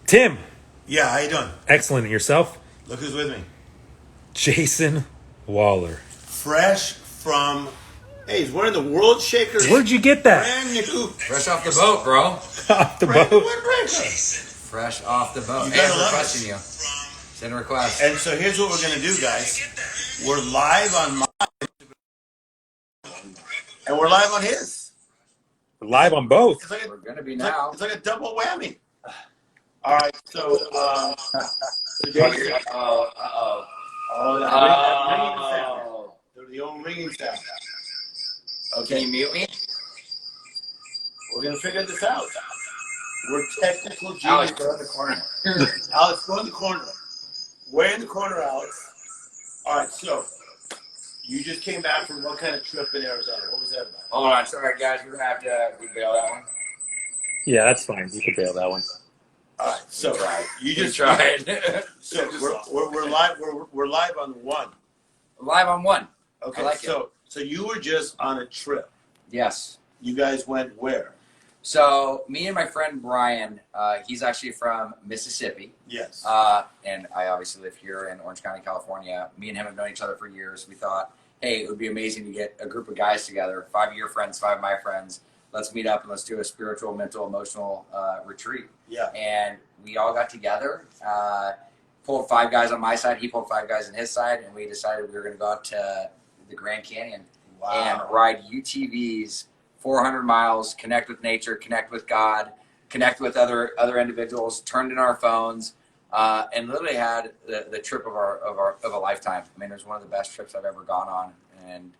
Tim, Yeah, how you doing? excellent. And yourself? Look who's with me. Jason Waller. Fresh from, hey, he's wearing the World Shaker. Where'd you get that? Brand new, Fresh off the boat, bro. Off the brand new boat. windbreaker. Fresh off the boat. You Hey, gotta I'm love requesting it. you. Send a request. And so here's what we're gonna do, guys. We're live on my, and we're live on his. Live on both. It's like a, We're gonna be it's like, now. it's like a double whammy. All right, so Jason, oh, that ringing sound. The old ringing sound. Can Okay, you mute me? we're gonna figure this out. We're technical Alex, geniuses. go in the corner. Alex, go in the corner. Way in the corner, Alex. All right, so you just came back from what kind of trip in Arizona? What was that about? Hold on, sorry guys, we're gonna have to bail that one. Yeah, that's fine. You can bail that one. All right, so you We just tried. So we're live. We're live on one. Live on one. Okay, I like so you were just on a trip. Yes. You guys went where? So me and my friend Brian, he's actually from Mississippi. Yes. And I obviously live here in Orange County, California. Me and him have known each other for years. We thought, hey, it would be amazing to get a group of guys together, 5 of your friends, 5 of my friends. Let's meet up and let's do a spiritual, mental, emotional retreat. Yeah. And we all got together, pulled 5 guys on my side, he pulled 5 guys on his side, and we decided we were going to go out to the Grand Canyon and ride UTVs 400 miles, connect with nature, connect with God, connect with other individuals, turned in our phones, and literally had the trip of a lifetime. I mean, it was one of the best trips I've ever gone on, and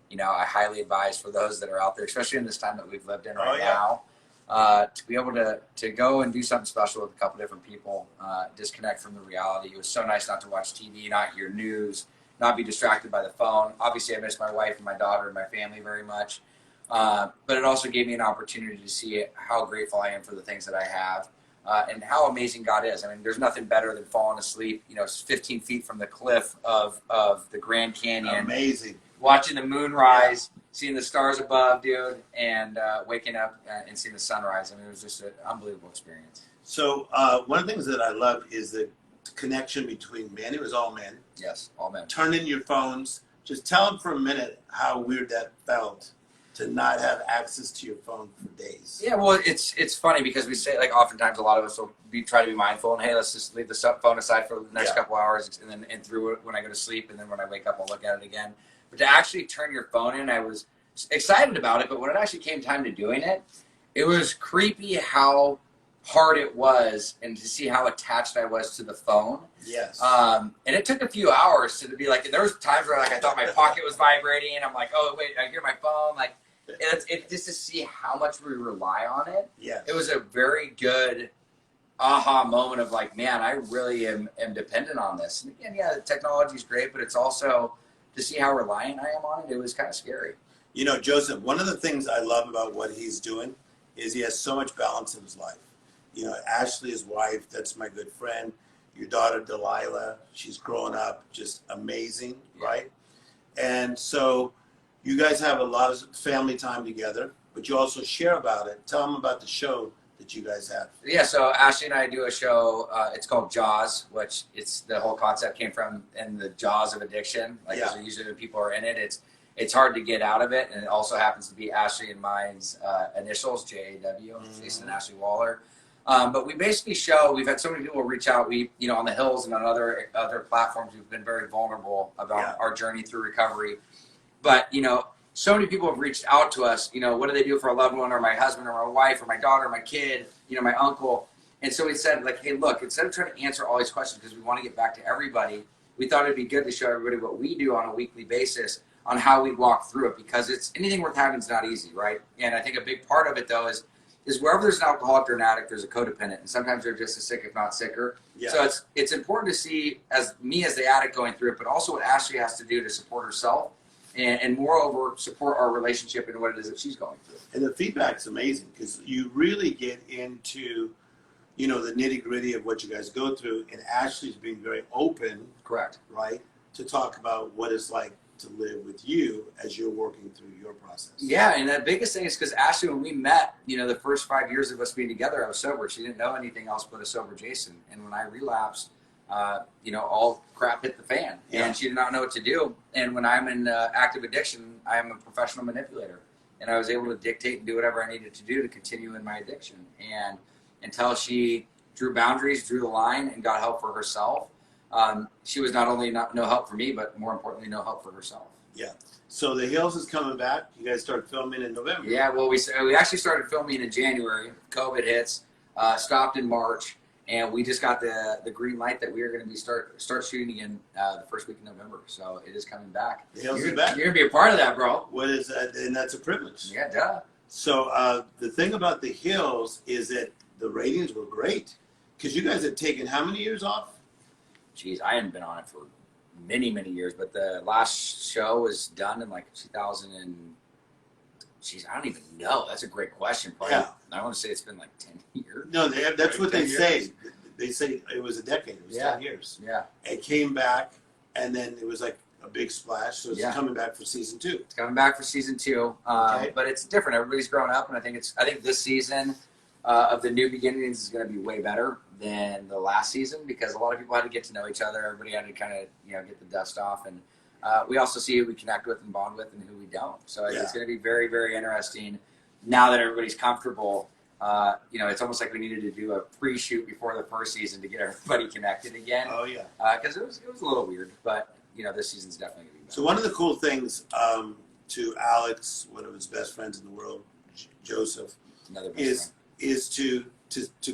you know, I highly advise for those that are out there, especially in this time that we've lived in right now, to be able to go and do something special with a couple different people, disconnect from the reality. It was so nice not to watch TV, not hear news, not be distracted by the phone. Obviously, I miss my wife and my daughter and my family very much. But it also gave me an opportunity to see how grateful I am for the things that I have, and how amazing God is. I mean, there's nothing better than falling asleep, 15 feet from the cliff of the Grand Canyon. Amazing. Watching the moon rise, seeing the stars above, dude, and waking up and seeing the sunrise. I mean, it was just an unbelievable experience. So one of the things that I love is the connection between men. It was all men. Yes, all men. Turn in your phones. Just tell them for a minute how weird that felt to not have access to your phone for days. Yeah, well, it's funny because we say, like, oftentimes a lot of us will try to be mindful and, hey, let's just leave the phone aside for the next couple hours and through it when I go to sleep, and then when I wake up I'll look at it again. But to actually turn your phone in, I was excited about it, but when it actually came time to doing it, it was creepy how hard it was and to see how attached I was to the phone. Yes. And it took a few hours to be like, there was times where, like, I thought my pocket was vibrating and I'm like, oh wait, I hear my phone. Like, it's just to see how much we rely on it. Yes. It was a very good aha moment of like, man, I really am dependent on this. And again, yeah, the technology is great, but it's also to see how reliant I am on it. It was kind of scary. You know, Joseph, one of the things I love about what he's doing is he has so much balance in his life. You know, Ashley, his wife, that's my good friend. Your daughter, Delilah, she's grown up just amazing, right? And so you guys have a lot of family time together, but you also share about it. Tell them about the show that you guys have. Yeah, so Ashley and I do a show, it's called Jaws, which the whole concept came from in the jaws of addiction. Like, usually when people are in it, it's hard to get out of it, and it also happens to be Ashley and mine's initials, J-A-W, Jason and Ashley Waller. But we basically we've had so many people reach out. We, on the hills and on other platforms, we've been very vulnerable about our journey through recovery. But, so many people have reached out to us, what do they do for a loved one or my husband or my wife or my daughter or my kid, my uncle. And so we said, like, hey, look, instead of trying to answer all these questions because we want to get back to everybody, we thought it'd be good to show everybody what we do on a weekly basis on how we walk through it, because anything worth having is not easy, right? And I think a big part of it, though, is wherever there's an alcoholic or an addict, there's a codependent, and sometimes they're just as sick, if not sicker. Yeah. So it's important to see as the addict going through it, but also what Ashley has to do to support herself, and moreover support our relationship and what it is that she's going through. And the feedback's amazing because you really get into, the nitty gritty of what you guys go through, and Ashley's being very open. Correct. Right, to talk about what it's like to live with you as you're working through your process. Yeah, and the biggest thing is because Ashley, when we met, the first 5 years of us being together, I was sober. She didn't know anything else but a sober Jason. And when I relapsed, all crap hit the fan, and she did not know what to do. And when I'm in active addiction, I am a professional manipulator, and I was able to dictate and do whatever I needed to do to continue in my addiction. And until she drew boundaries, drew the line, and got help for herself, she was not only no help for me, but more importantly, no help for herself. Yeah. So The Hills is coming back. You guys start filming in November. Yeah, well, we actually started filming in January. COVID hits, stopped in March, and we just got the green light that we are going to be start shooting again the first week in November. So it is coming back. The Hills is back. You're going to be a part of that, bro. What is that? And that's a privilege. Yeah, duh. So the thing about The Hills is that the ratings were great because you guys had taken how many years off? Jeez, I hadn't been on it for many, many years, but the last show was done in like 2000 and, geez, I don't even know. That's a great question. Probably, Yeah. I want to say it's been like 10 years. No, that's what they 10 say. years. They say it was a decade. It was 10 years. Yeah. It came back, and then it was like a big splash. So it's coming back for season 2. It's coming back for season 2, Okay. but it's different. Everybody's grown up, and I think this season of the New Beginnings is going to be way better than the last season because a lot of people had to get to know each other. Everybody had to kind of get the dust off, and we also see who we connect with and bond with and who we don't. So it's going to be very, very interesting now that everybody's comfortable. It's almost like we needed to do a pre-shoot before the first season to get everybody connected again. Oh yeah, because it was a little weird, but this season's definitely going to be better. So one of the cool things to Alex, one of his best friends in the world, Joseph, Another best is to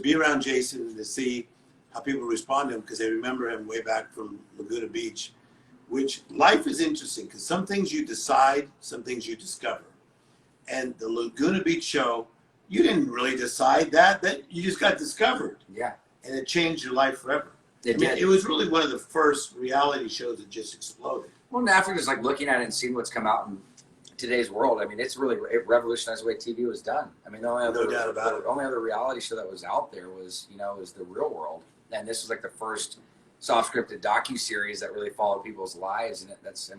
be around Jason and to see how people respond to him because they remember him way back from Laguna Beach. Which life is interesting because some things you decide, some things you discover. And the Laguna Beach show, you didn't really decide that you just got discovered. Yeah. And it changed your life forever. It did. It was really one of the first reality shows that just exploded. Well, after just like looking at it and seeing what's come out in today's world, it revolutionized the way TV was done. The only other reality show that was out there was The Real World, and this was like the first soft scripted docu-series that really followed people's lives, and that's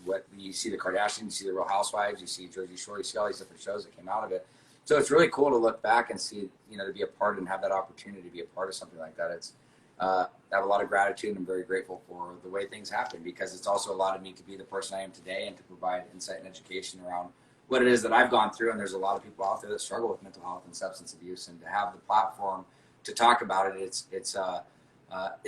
what you see. The Kardashians, you see The Real Housewives, you see Jersey Shore, you see all these different shows that came out of it. So it's really cool to look back and see, to be a part and have that opportunity to be a part of something like that. It's I have a lot of gratitude, and I'm very grateful for the way things happen because it's also allowed me to be the person I am today and to provide insight and education around what it is that I've gone through. And there's a lot of people out there that struggle with mental health and substance abuse, and to have the platform to talk about it, it's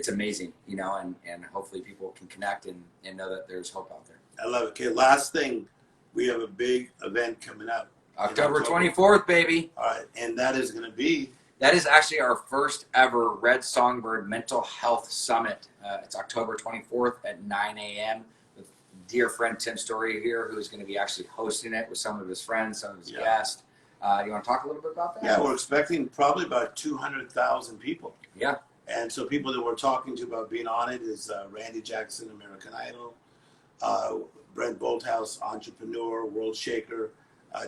amazing, and hopefully people can connect and know that there's hope out there. I love it. Okay, last thing, we have a big event coming up. October 24th, baby. All right, and that is going to be? That is actually our first ever Red Songbird Mental Health Summit. It's October 24th at 9 a.m. with dear friend Tim Storey here, who's going to be actually hosting it with some of his friends, some of his guests. You want to talk a little bit about that? Yeah, we're expecting probably about 200,000 people. Yeah. And so people that we're talking to about being on it is Randy Jackson, American Idol, Brent Bolthouse, entrepreneur, world shaker,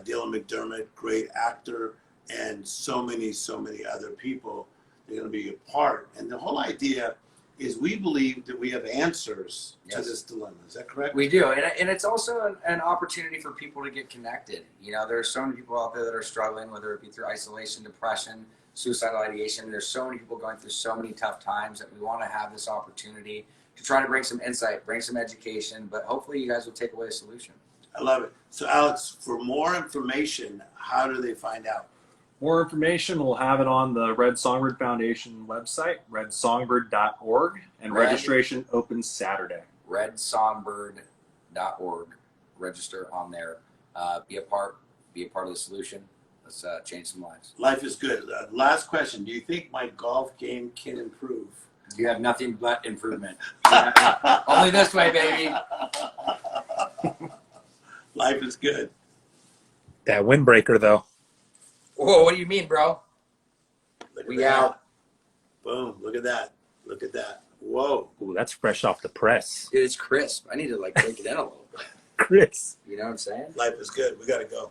Dylan McDermott, great actor, and so many other people. They're going to be a part. And the whole idea is we believe that we have answers to this dilemma. Is that correct? We do. And it's also an opportunity for people to get connected. There are so many people out there that are struggling, whether it be through isolation, depression, suicidal ideation. There's so many people going through so many tough times that we want to have this opportunity to try to bring some insight, bring some education, but hopefully you guys will take away a solution. I love it. So Alex, for more information, how do they find out? More information, we'll have it on the Red Songbird Foundation website, redsongbird.org, and registration opens Saturday. redsongbird.org. Register on there. Be a part of the solution. Let's change some lives. Life is good. Last question. Do you think my golf game can improve? You have nothing but improvement. Only this way, baby. Life is good. That windbreaker, though. Whoa, what do you mean, bro? We out. Boom. Look at that. Look at that. Whoa. Ooh, that's fresh off the press. Dude, it's crisp. I need to drink it in a little bit. Chris. You know what I'm saying? Life is good. We got to go.